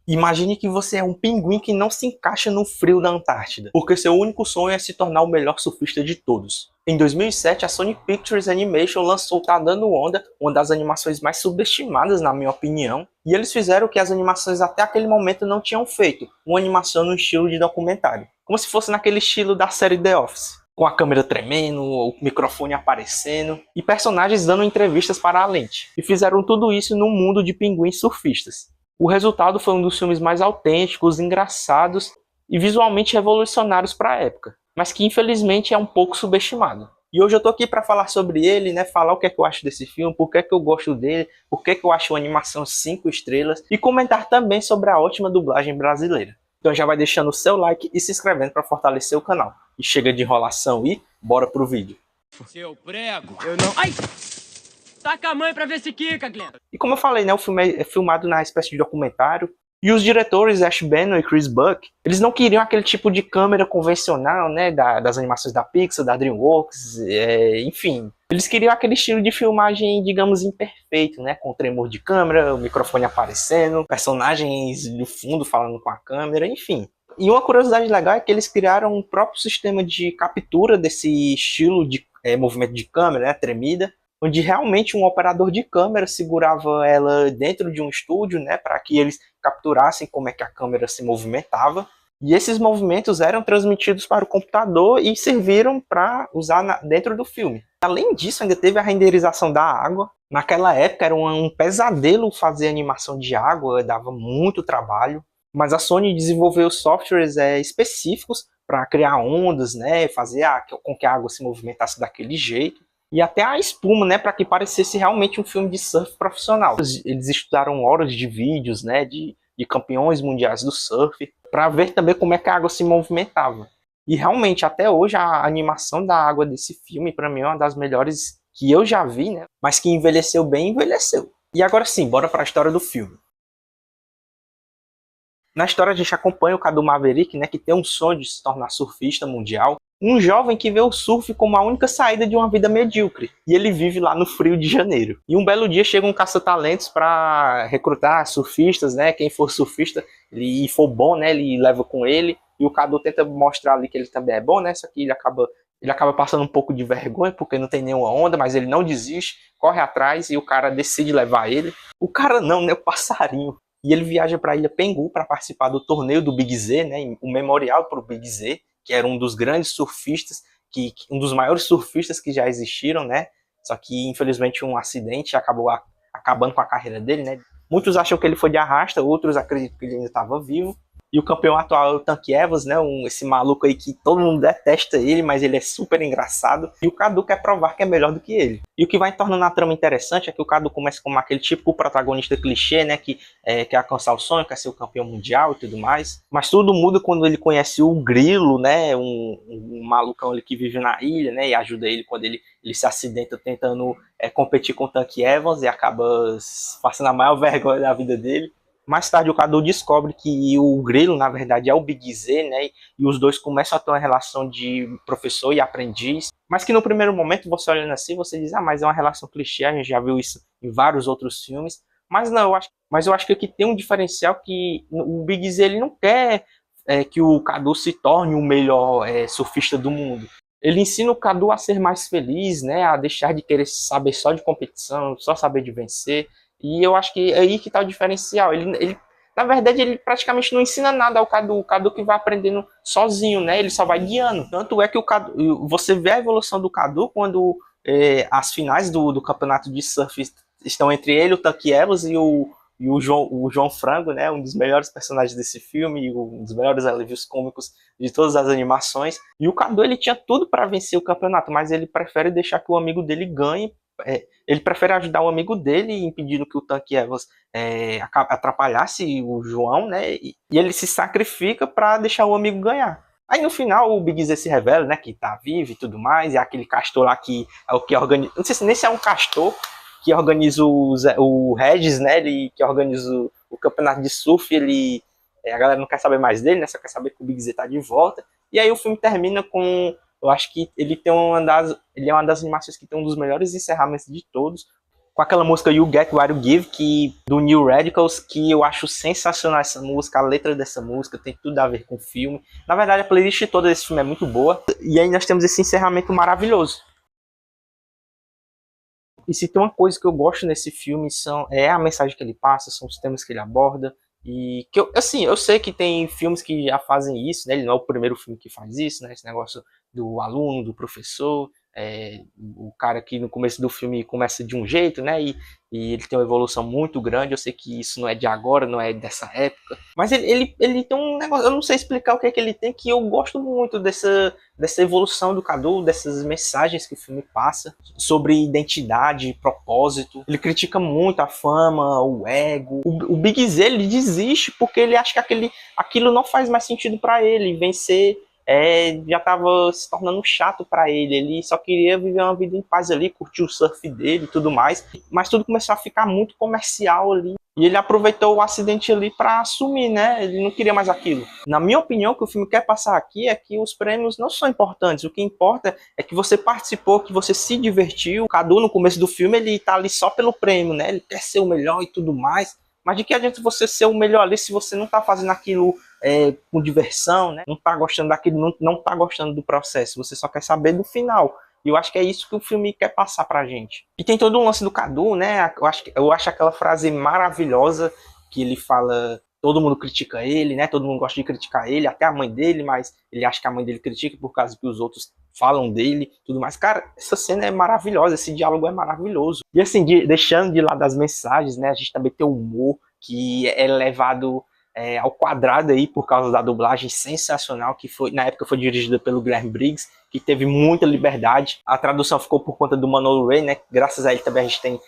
Imagine que você é um pinguim que não se encaixa no frio da Antártida, porque seu único sonho é se tornar o melhor surfista de todos. Em 2007, a Sony Pictures Animation lançou Tá Dando Onda, uma das animações mais subestimadas na minha opinião, e eles fizeram o que as animações até aquele momento não tinham feito, uma animação no estilo de documentário, como se fosse naquele estilo da série The Office, com a câmera tremendo, o microfone aparecendo e personagens dando entrevistas para a lente. E fizeram tudo isso num mundo de pinguins surfistas. O resultado foi um dos filmes mais autênticos, engraçados e visualmente revolucionários para a época, mas que infelizmente é um pouco subestimado. E hoje eu tô aqui para falar sobre ele, né, falar o que é que eu acho desse filme, por que é que eu gosto dele, por que é que eu acho a animação 5 estrelas e comentar também sobre a ótima dublagem brasileira. Então já vai deixando o seu like e se inscrevendo para fortalecer o canal. E chega de enrolação e bora pro vídeo. Seu prego, eu não... Ai! Taca a mãe pra ver se quica, Glenn. E como eu falei, né, o filme é filmado na espécie de documentário. E os diretores, Ash Bannon e Chris Buck, eles não queriam aquele tipo de câmera convencional, né, das animações da Pixar, da DreamWorks, enfim. Eles queriam aquele estilo de filmagem, digamos, imperfeito, né, com tremor de câmera, o microfone aparecendo, personagens no fundo falando com a câmera, enfim. E uma curiosidade legal é que eles criaram um próprio sistema de captura desse estilo de movimento de câmera, né, tremida, onde realmente um operador de câmera segurava ela dentro de um estúdio, né, para que eles capturassem como é que a câmera se movimentava. E esses movimentos eram transmitidos para o computador e serviram para usar dentro do filme. Além disso, ainda teve a renderização da água. Naquela época era um pesadelo fazer animação de água, dava muito trabalho. Mas a Sony desenvolveu softwares específicos para criar ondas, né, fazer com que a água se movimentasse daquele jeito. E até a espuma, né, para que parecesse realmente um filme de surf profissional. Eles estudaram horas de vídeos, né, de campeões mundiais do surf, para ver também como é que a água se movimentava. E realmente, até hoje, a animação da água desse filme, para mim, é uma das melhores que eu já vi, né, mas que envelheceu bem, envelheceu. E agora sim, bora para a história do filme. Na história a gente acompanha o Cadu Maverick, né, que tem um sonho de se tornar surfista mundial. Um jovem que vê o surf como a única saída de uma vida medíocre. E ele vive lá no frio de janeiro. E um belo dia chega um caça-talentos para recrutar surfistas, né? Quem for surfista e for bom, né? Ele leva com ele. E o Cadu tenta mostrar ali que ele também é bom, né? Só que ele acaba passando um pouco de vergonha porque não tem nenhuma onda, mas ele não desiste, corre atrás e o cara decide levar ele. O cara não, né? O passarinho. E ele viaja para a Ilha Pengu para participar do torneio do Big Z, né? O memorial para o Big Z, que era um dos grandes surfistas, um dos maiores surfistas que já existiram, né? Só que infelizmente um acidente acabou acabando com a carreira dele, né? Muitos acham que ele foi de arrasta, outros acreditam que ele ainda estava vivo. E o campeão atual é o Tank Evans, né? Esse maluco aí que todo mundo detesta ele, mas ele é super engraçado. E o Cadu quer provar que é melhor do que ele. E o que vai tornando a trama interessante é que o Cadu começa como aquele típico protagonista clichê, né? Que quer alcançar o sonho, quer ser o campeão mundial e tudo mais. Mas tudo muda quando ele conhece o Grilo, né? Um malucão ali que vive na ilha, né? E ajuda ele quando ele se acidenta tentando competir com o Tank Evans e acaba passando a maior vergonha da vida dele. Mais tarde o Cadu descobre que o Grilo, na verdade, é o Big Z, né? E os dois começam a ter uma relação de professor e aprendiz. Mas que no primeiro momento, você olhando assim, você diz, mas é uma relação clichê, a gente já viu isso em vários outros filmes. Mas não, eu acho que aqui tem um diferencial que o Big Z ele não quer que o Cadu se torne o melhor surfista do mundo. Ele ensina o Cadu a ser mais feliz, né? A deixar de querer saber só de competição, só saber de vencer. E eu acho que é aí que tá o diferencial. Na verdade, ele praticamente não ensina nada ao Cadu. O Cadu que vai aprendendo sozinho, né? Ele só vai guiando. Tanto é que o Cadu, você vê a evolução do Cadu quando as finais do campeonato de surf estão entre ele, o Tank Evans e o João Frango, né? Um dos melhores personagens desse filme, um dos melhores alívios cômicos de todas as animações. E o Cadu, ele tinha tudo para vencer o campeonato, mas ele prefere deixar que o amigo dele ganhe. Ele prefere ajudar o amigo dele, impedindo que o Tank Evans atrapalhasse o João, né? E ele se sacrifica para deixar o amigo ganhar. Aí no final o Big Z se revela, né? Que tá vivo e tudo mais. E aquele castor lá que é o que organiza. Não sei se nem se é um castor que organiza o Regis, né? Ele que organiza o campeonato de surf. A galera não quer saber mais dele, né? Só quer saber que o Big Z tá de volta. E aí o filme termina com. Eu acho que ele é uma das animações que tem um dos melhores encerramentos de todos, com aquela música You Get What You Give, do New Radicals, que eu acho sensacional essa música, a letra dessa música tem tudo a ver com o filme. Na verdade, a playlist toda desse filme é muito boa. E aí nós temos esse encerramento maravilhoso. E se tem uma coisa que eu gosto nesse filme é a mensagem que ele passa, são os temas que ele aborda. E que eu sei que tem filmes que já fazem isso, né? Ele não é o primeiro filme que faz isso, né? Esse negócio do aluno, do professor, o cara que no começo do filme começa de um jeito, né? E ele tem uma evolução muito grande. Eu sei que isso não é de agora, não é dessa época. Mas ele tem um negócio, eu não sei explicar o que é que ele tem, que eu gosto muito dessa evolução do Cadu, dessas mensagens que o filme passa sobre identidade, propósito. Ele critica muito a fama, o ego. O Big Z, ele desiste porque ele acha que aquilo não faz mais sentido para ele. Vencer já estava se tornando chato para ele. Ele só queria viver uma vida em paz ali, curtir o surf dele e tudo mais. Mas tudo começou a ficar muito comercial ali. E ele aproveitou o acidente ali para assumir, né? Ele não queria mais aquilo. Na minha opinião, o que o filme quer passar aqui é que os prêmios não são importantes. O que importa é que você participou, que você se divertiu. O Cadu, no começo do filme, ele tá ali só pelo prêmio, né? Ele quer ser o melhor e tudo mais. Mas de que adianta você ser o melhor ali se você não tá fazendo aquilo com diversão, né? Não tá gostando daquilo, não tá gostando do processo. Você só quer saber do final. E eu acho que é isso que o filme quer passar pra gente. E tem todo um lance do Cadu, né? Eu acho aquela frase maravilhosa que ele fala, todo mundo critica ele, né? Todo mundo gosta de criticar ele, até a mãe dele, mas ele acha que a mãe dele critica por causa que os outros falam dele, tudo mais. Cara, essa cena é maravilhosa, esse diálogo é maravilhoso. E assim, deixando de lado as mensagens, né? A gente também tem o humor que é levado ao quadrado aí por causa da dublagem sensacional que na época foi dirigida pelo Guilherme Briggs, que teve muita liberdade. A tradução ficou por conta do Manolo Rey, né? Graças a ele também a gente tem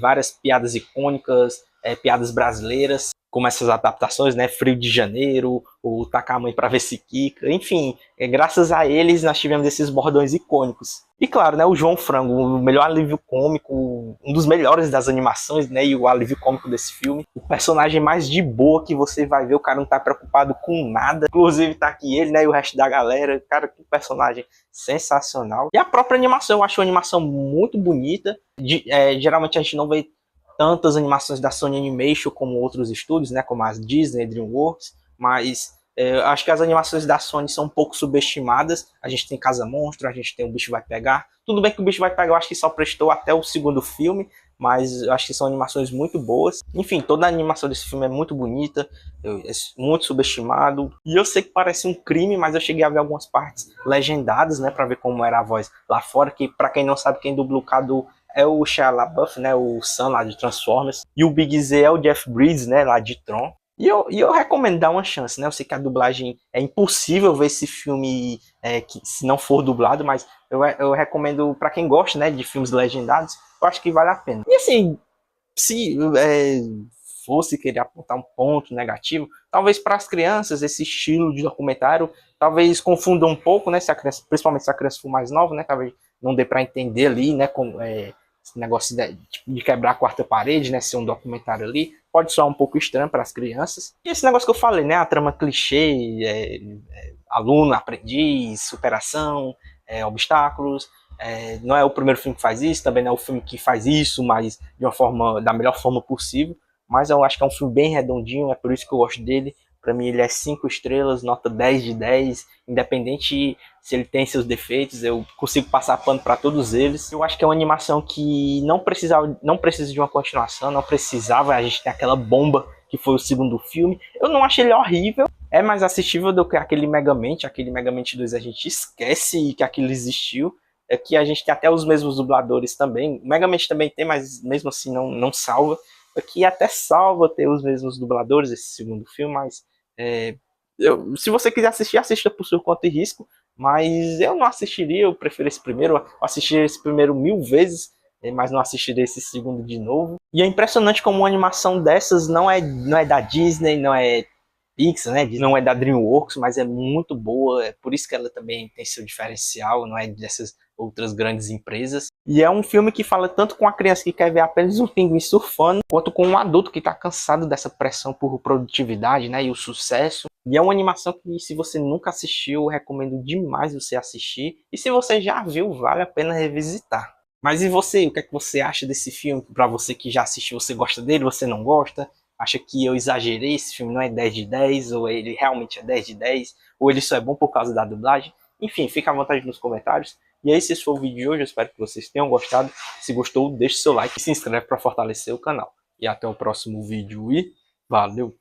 várias piadas icônicas, piadas brasileiras, como essas adaptações, né? Frio de Janeiro, o Tacar a Mãe pra Ver Se Quica, enfim, graças a eles nós tivemos esses bordões icônicos. E claro, né, o João Frango, o melhor alívio cômico, um dos melhores das animações, né, e o alívio cômico desse filme. O personagem mais de boa que você vai ver, o cara não tá preocupado com nada. Inclusive tá aqui ele, né, e o resto da galera. Cara, que personagem sensacional. E a própria animação, eu acho uma animação muito bonita. Geralmente a gente não vê tantas animações da Sony Animation como outros estúdios, né, como as Disney, DreamWorks, mas acho que as animações da Sony são um pouco subestimadas. A gente tem Casa Monstro, a gente tem O Bicho Vai Pegar. Tudo bem que O Bicho Vai Pegar eu acho que só prestou até o segundo filme, mas eu acho que são animações muito boas. Enfim, toda a animação desse filme é muito bonita, é muito subestimado. E eu sei que parece um crime, mas eu cheguei a ver algumas partes legendadas, né, para ver como era a voz lá fora, que para quem não sabe, quem dubla o Cadu é o Shia LaBeouf, né, o Sam lá de Transformers, e o Big Z é o Jeff Bridges, né, lá de Tron. E eu recomendo dar uma chance, né? Eu sei que a dublagem é impossível ver esse filme se não for dublado, mas eu recomendo para quem gosta, né, de filmes legendados, eu acho que vale a pena. E assim, se fosse querer apontar um ponto negativo, talvez para as crianças esse estilo de documentário talvez confunda um pouco, né? Principalmente se a criança for mais nova, né? Talvez não dê para entender ali, né? Esse negócio de quebrar a quarta parede, né? Ser um documentário ali, pode soar um pouco estranho para as crianças. E esse negócio que eu falei, né? A trama clichê, aluno, aprendiz, superação, obstáculos. Não é o primeiro filme que faz isso, também não é o filme que faz isso, mas da melhor forma possível. Mas eu acho que é um filme bem redondinho, é por isso que eu gosto dele. Para mim ele é 5 estrelas, nota 10 de 10, independente se ele tem seus defeitos, eu consigo passar pano para todos eles. Eu acho que é uma animação que não precisa de uma continuação, não precisava, a gente tem aquela bomba que foi o segundo filme. Eu não achei ele horrível, é mais assistível do que aquele Megamente 2 a gente esquece que aquilo existiu. É que a gente tem até os mesmos dubladores também, o Megamente também tem, mas mesmo assim não salva. Aqui até salva ter os mesmos dubladores esse segundo filme, mas se você quiser assistir, assista por sua conta e risco, mas eu não assistiria, eu prefiro esse primeiro, eu assistiria esse primeiro 1000 vezes, mas não assistiria esse segundo de novo. E é impressionante como uma animação dessas não é da Disney, não é Pixar, né? Não é da DreamWorks, mas é muito boa, é por isso que ela também tem seu diferencial, não é dessas outras grandes empresas. E é um filme que fala tanto com a criança que quer ver apenas um pinguim surfando, quanto com um adulto que está cansado dessa pressão por produtividade, né, e o sucesso. E é uma animação que, se você nunca assistiu, eu recomendo demais você assistir. E se você já viu, vale a pena revisitar. Mas e você? O que é que você acha desse filme? Pra você que já assistiu, você gosta dele, você não gosta? Acha que eu exagerei, esse filme não é 10 de 10, ou ele realmente é 10 de 10, ou ele só é bom por causa da dublagem? Enfim, fica à vontade nos comentários. E aí, se esse for o vídeo de hoje, eu espero que vocês tenham gostado. Se gostou, deixe seu like e se inscreve para fortalecer o canal. E até o próximo vídeo e valeu!